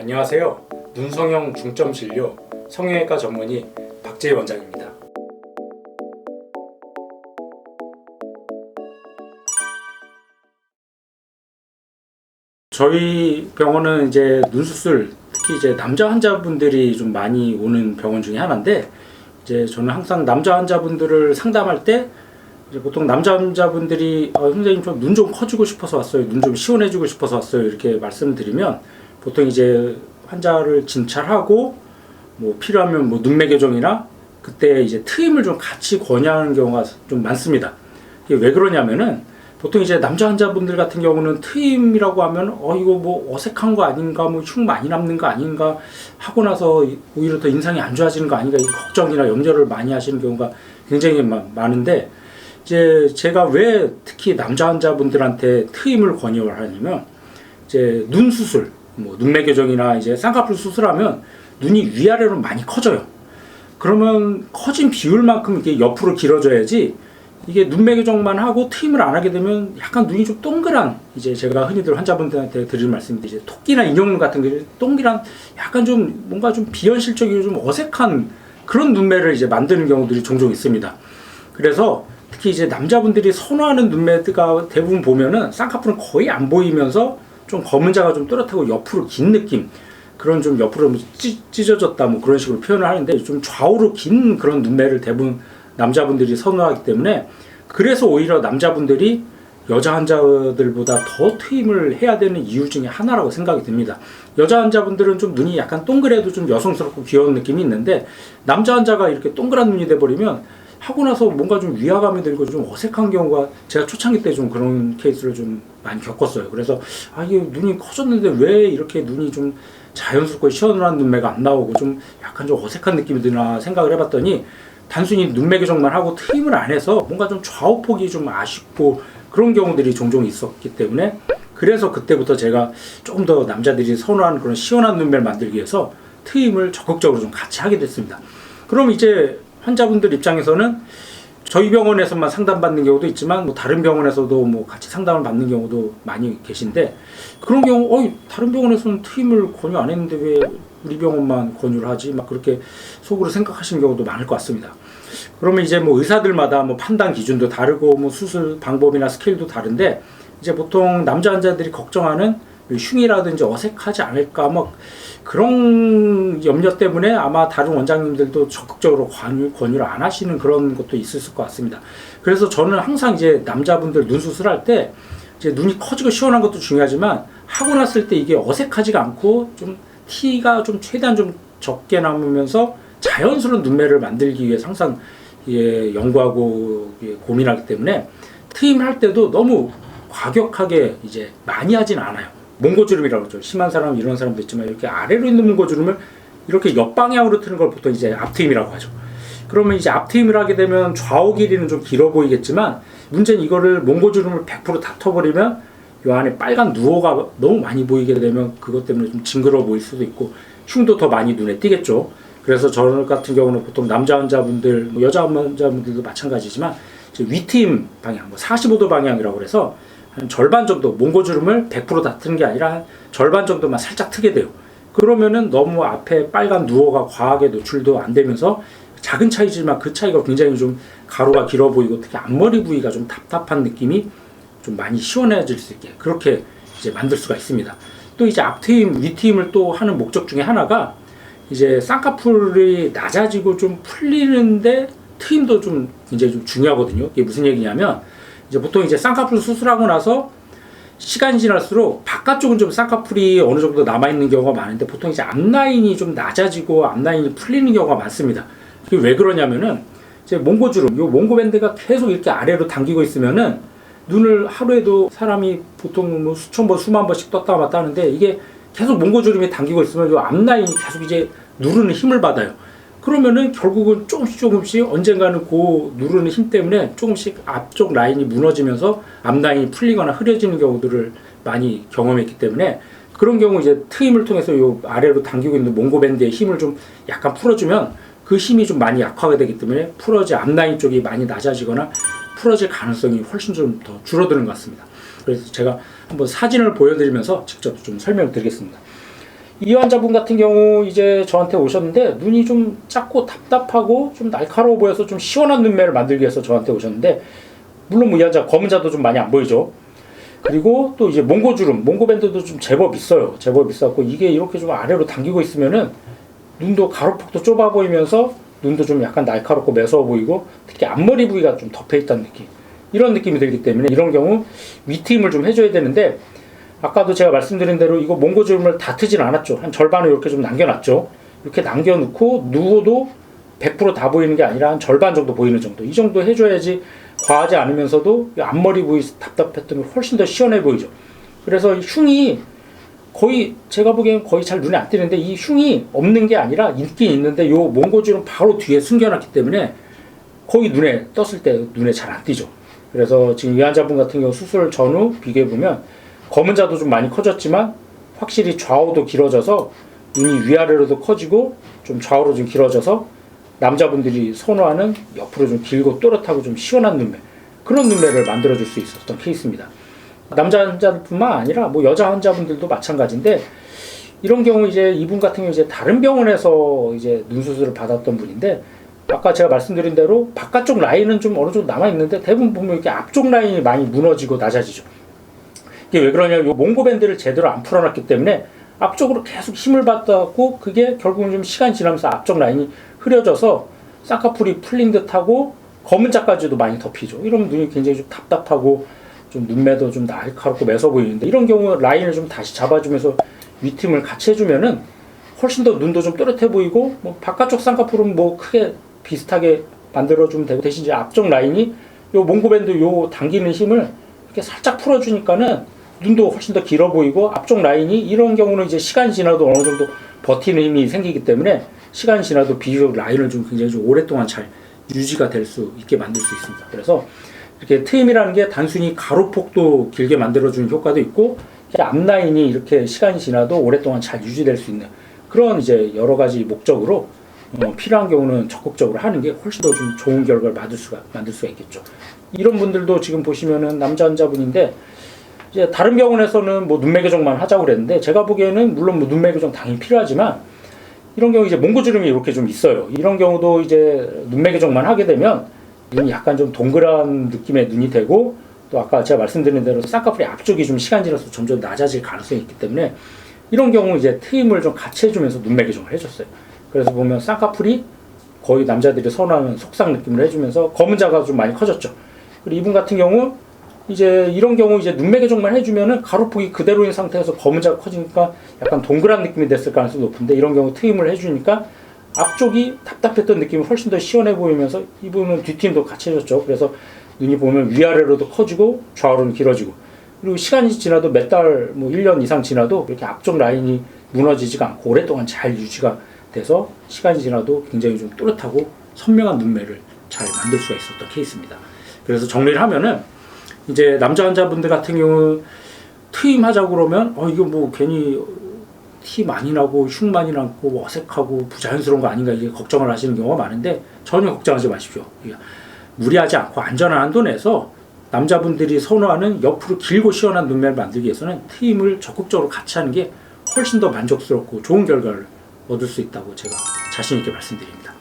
안녕하세요. 눈성형 중점 진료 성형외과 전문의 박재희 원장입니다. 저희 병원은 이제 눈수술, 특히 이제 남자 환자분들이 좀 많이 오는 병원 중에 하나인데, 이제 저는 항상 남자 환자분들을 상담할 때 이제 보통 남자 환자분들이 선생님 좀 눈 좀 커지고 싶어서 왔어요, 눈 좀 시원해지고 싶어서 왔어요, 이렇게 말씀을 드리면 보통 이제 환자를 진찰하고 뭐 필요하면 뭐 눈매 교정이나 그때 이제 트임을 좀 같이 권유하는 경우가 좀 많습니다. 이게 왜 그러냐면은 보통 이제 남자 환자분들 같은 경우는 트임이라고 하면 이거 뭐 어색한 거 아닌가, 뭐 흉 많이 남는 거 아닌가 하고 나서 오히려 더 인상이 안 좋아지는 거 아닌가, 이 걱정이나 염려를 많이 하시는 경우가 굉장히 많은데, 이제 제가 왜 특히 남자 환자분들한테 트임을 권유를 하냐면, 이제 눈 수술, 뭐 눈매 교정이나 이제 쌍꺼풀 수술하면 눈이 위아래로 많이 커져요. 그러면 커진 비율만큼 이게 옆으로 길어져야지, 이게 눈매 교정만 하고 트임을 안 하게 되면 약간 눈이 좀 동그란, 이제 제가 흔히들 환자분들한테 드리는 말씀인데, 이제 토끼나 인형눈 같은 게 동그란, 약간 좀 뭔가 좀 비현실적이고 좀 어색한 그런 눈매를 이제 만드는 경우들이 종종 있습니다. 그래서 특히 이제 남자분들이 선호하는 눈매가 대부분 보면은 쌍꺼풀은 거의 안 보이면서 좀 검은자가 좀 또렷하고 옆으로 긴 느낌, 그런 좀 옆으로 찢어졌다 뭐 그런 식으로 표현을 하는데, 좀 좌우로 긴 그런 눈매를 대부분 남자분들이 선호하기 때문에, 그래서 오히려 남자분들이 여자 환자들보다 더 트임을 해야 되는 이유 중에 하나라고 생각이 듭니다. 여자 환자분들은 좀 눈이 약간 동그래도 좀 여성스럽고 귀여운 느낌이 있는데, 남자 환자가 이렇게 동그란 눈이 돼버리면 하고 나서 뭔가 좀 위화감이 들고 좀 어색한 경우가, 제가 초창기 때 좀 그런 케이스를 좀 많이 겪었어요. 그래서 이게 눈이 커졌는데 왜 이렇게 눈이 좀 자연스럽고 시원한 눈매가 안 나오고 좀 약간 좀 어색한 느낌이 드나 생각을 해봤더니, 단순히 눈매 교정만 하고 트임을 안 해서 뭔가 좀 좌우폭이 좀 아쉽고 그런 경우들이 종종 있었기 때문에, 그래서 그때부터 제가 조금 더 남자들이 선호하는 그런 시원한 눈매를 만들기 위해서 트임을 적극적으로 좀 같이 하게 됐습니다. 그럼 이제 환자분들 입장에서는 저희 병원에서만 상담받는 경우도 있지만, 뭐 다른 병원에서도 뭐 같이 상담을 받는 경우도 많이 계신데, 그런 경우 다른 병원에서는 트임을 권유 안 했는데 왜 우리 병원만 권유를 하지, 막 그렇게 속으로 생각하시는 경우도 많을 것 같습니다. 그러면 이제 뭐 의사들마다 뭐 판단 기준도 다르고 뭐 수술 방법이나 스케일도 다른데, 이제 보통 남자 환자들이 걱정하는 흉이라든지 어색하지 않을까, 뭐 그런 염려 때문에 아마 다른 원장님들도 적극적으로 권유를 안 하시는 그런 것도 있을 것 같습니다. 그래서 저는 항상 이제 남자분들 눈 수술할 때 이제 눈이 커지고 시원한 것도 중요하지만, 하고 났을 때 이게 어색하지가 않고 좀 티가 좀 최대한 좀 적게 남으면서 자연스러운 눈매를 만들기 위해서 항상 연구하고 고민하기 때문에, 트임할 때도 너무 과격하게 이제 많이 하진 않아요. 몽고주름이라고 그러죠. 심한 사람, 이런 사람도 있지만, 이렇게 아래로 있는 몽고주름을 이렇게 옆방향으로 트는 걸 보통 이제 앞트임이라고 하죠. 그러면 이제 앞트임을 하게 되면 좌우 길이는 좀 길어 보이겠지만, 문제는 이거를 몽고주름을 100% 다 터버리면 이 안에 빨간 누어가 너무 많이 보이게 되면 그것 때문에 좀 징그러워 보일 수도 있고 흉도 더 많이 눈에 띄겠죠. 그래서 저 같은 경우는 보통 남자 환자분들, 뭐 여자 환자분들도 마찬가지지만, 위트임 방향, 뭐 45도 방향이라고 해서 한 절반 정도, 몽고주름을 100% 다 트는 게 아니라 한 절반 정도만 살짝 트게 돼요. 그러면은 너무 앞에 빨간 누어가 과하게 노출도 안 되면서 작은 차이지만 그 차이가 굉장히 좀 가로가 길어 보이고, 특히 앞머리 부위가 좀 답답한 느낌이 좀 많이 시원해질 수 있게 그렇게 이제 만들 수가 있습니다. 또 이제 앞트임, 위트임을 또 하는 목적 중에 하나가, 이제 쌍꺼풀이 낮아지고 좀 풀리는데 트임도 좀 굉장히 좀 중요하거든요. 이게 무슨 얘기냐면, 이제 보통 이제 쌍꺼풀 수술하고 나서 시간이 지날수록 바깥쪽은 좀 쌍꺼풀이 어느 정도 남아있는 경우가 많은데, 보통 이제 앞라인이 좀 낮아지고 앞라인이 풀리는 경우가 많습니다. 이게 왜 그러냐면은, 이제 몽고주름, 요 몽고밴드가 계속 이렇게 아래로 당기고 있으면은 눈을 하루에도 사람이 보통 뭐 수천 번, 수만 번씩 떴다 놨다 하는데, 이게 계속 몽고주름이 당기고 있으면 요 앞라인이 계속 이제 누르는 힘을 받아요. 그러면은 결국은 조금씩 언젠가는 그 누르는 힘 때문에 조금씩 앞쪽 라인이 무너지면서 앞라인이 풀리거나 흐려지는 경우들을 많이 경험했기 때문에, 그런 경우 이제 트임을 통해서 요 아래로 당기고 있는 몽고밴드의 힘을 좀 약간 풀어주면 그 힘이 좀 많이 약화가 되기 때문에 앞라인 쪽이 많이 낮아지거나 풀어질 가능성이 훨씬 좀 더 줄어드는 것 같습니다. 그래서 제가 한번 사진을 보여드리면서 직접 좀 설명을 드리겠습니다. 이 환자분 같은 경우 이제 저한테 오셨는데 눈이 좀 작고 답답하고 좀 날카로워 보여서 좀 시원한 눈매를 만들기 위해서 저한테 오셨는데, 물론 뭐 이 환자 검은 자도 좀 많이 안 보이죠. 그리고 또 이제 몽고주름, 몽고밴드도 좀 제법 있어요. 제법 있었고, 이게 이렇게 좀 아래로 당기고 있으면은 눈도 가로폭도 좁아 보이면서 눈도 좀 약간 날카롭고 매서워 보이고, 특히 앞머리 부위가 좀 덮여 있다는 느낌, 이런 느낌이 들기 때문에 이런 경우 위트임을 좀 해줘야 되는데, 아까도 제가 말씀드린 대로 이거 몽고주름을 다 트진 않았죠. 한 절반을 이렇게 좀 남겨놨죠. 이렇게 남겨놓고 누워도 100% 다 보이는 게 아니라 한 절반 정도 보이는 정도, 이 정도 해줘야지 과하지 않으면서도 앞머리 부위 답답했던 게 훨씬 더 시원해 보이죠. 그래서 흉이 거의, 제가 보기엔 거의 잘 눈에 안 띄는데, 이 흉이 없는 게 아니라 있긴 있는데 요 몽고주름 바로 뒤에 숨겨놨기 때문에 거의 눈에 떴을 때 눈에 잘 안 띄죠. 그래서 지금 이 환자분 같은 경우 수술 전후 비교해보면 검은 자도 좀 많이 커졌지만 확실히 좌우도 길어져서 눈이 위아래로도 커지고 좀 좌우로 좀 길어져서 남자분들이 선호하는 옆으로 좀 길고 또렷하고 좀 시원한 눈매, 그런 눈매를 만들어줄 수 있었던 케이스입니다. 남자 환자뿐만 아니라 뭐 여자 환자분들도 마찬가지인데, 이런 경우 이제 이분 같은 경우 이제 다른 병원에서 이제 눈 수술을 받았던 분인데, 아까 제가 말씀드린 대로 바깥쪽 라인은 좀 어느 정도 남아 있는데 대부분 보면 이렇게 앞쪽 라인이 많이 무너지고 낮아지죠. 이게 왜 그러냐면 요 몽고밴드를 제대로 안 풀어놨기 때문에 앞쪽으로 계속 힘을 받았고, 그게 결국은 좀 시간이 지나면서 앞쪽 라인이 흐려져서 쌍꺼풀이 풀린 듯하고 검은 자까지도 많이 덮이죠. 이러면 눈이 굉장히 좀 답답하고 좀 눈매도 좀 날카롭고 매서 보이는데, 이런 경우 라인을 좀 다시 잡아주면서 위틈을 같이 해주면은 훨씬 더 눈도 좀 또렷해 보이고, 뭐 바깥쪽 쌍꺼풀은 뭐 크게 비슷하게 만들어주면 되고, 대신 이제 앞쪽 라인이 요 몽고밴드 요 당기는 힘을 이렇게 살짝 풀어주니까는 눈도 훨씬 더 길어 보이고, 앞쪽 라인이 이런 경우는 이제 시간이 지나도 어느 정도 버티는 힘이 생기기 때문에 시간이 지나도 비교적 라인을 좀 굉장히 좀 오랫동안 잘 유지가 될 수 있게 만들 수 있습니다. 그래서 이렇게 트임이라는 게 단순히 가로폭도 길게 만들어주는 효과도 있고, 앞라인이 이렇게 시간이 지나도 오랫동안 잘 유지될 수 있는 그런 이제 여러 가지 목적으로 필요한 경우는 적극적으로 하는 게 훨씬 더 좀 좋은 결과를 만들 수가 있겠죠. 이런 분들도 지금 보시면은 남자 환자분인데, 이제 다른 병원에서는 뭐 눈매 교정만 하자고 그랬는데, 제가 보기에는 물론 뭐 눈매 교정 당연히 필요하지만 이런 경우 이제 몽고주름이 이렇게 좀 있어요. 이런 경우도 이제 눈매 교정만 하게 되면 눈이 약간 좀 동그란 느낌의 눈이 되고, 또 아까 제가 말씀드린 대로 쌍꺼풀이 앞쪽이 좀 시간 지나서 점점 낮아질 가능성이 있기 때문에 이런 경우 이제 트임을 좀 같이 해주면서 눈매 교정을 해줬어요. 그래서 보면 쌍꺼풀이 거의 남자들이 선호하는 속상 느낌을 해주면서 검은 자가 좀 많이 커졌죠. 그리고 이분 같은 경우 이제 이런 경우 이제 눈매 교정만 해주면은 가로폭이 그대로인 상태에서 검은 자가 커지니까 약간 동그란 느낌이 됐을 가능성이 높은데, 이런 경우 트임을 해주니까 앞쪽이 답답했던 느낌이 훨씬 더 시원해 보이면서 이분은 뒷트임도 같이 해줬죠. 그래서 눈이 보면 위아래로도 커지고 좌우로는 길어지고, 그리고 시간이 지나도 몇 달, 뭐 1년 이상 지나도 이렇게 앞쪽 라인이 무너지지가 않고 오랫동안 잘 유지가 돼서 시간이 지나도 굉장히 좀 또렷하고 선명한 눈매를 잘 만들 수가 있었던 케이스입니다. 그래서 정리를 하면은 이제 남자 환자분들 같은 경우 트임하자고 그러면 이거 뭐 괜히 티 많이 나고 흉 많이 나고 어색하고 부자연스러운 거 아닌가, 이게 걱정을 하시는 경우가 많은데 전혀 걱정하지 마십시오. 무리하지 않고 안전한 한도 내에서 남자분들이 선호하는 옆으로 길고 시원한 눈매를 만들기 위해서는 트임을 적극적으로 같이 하는 게 훨씬 더 만족스럽고 좋은 결과를 얻을 수 있다고 제가 자신 있게 말씀드립니다.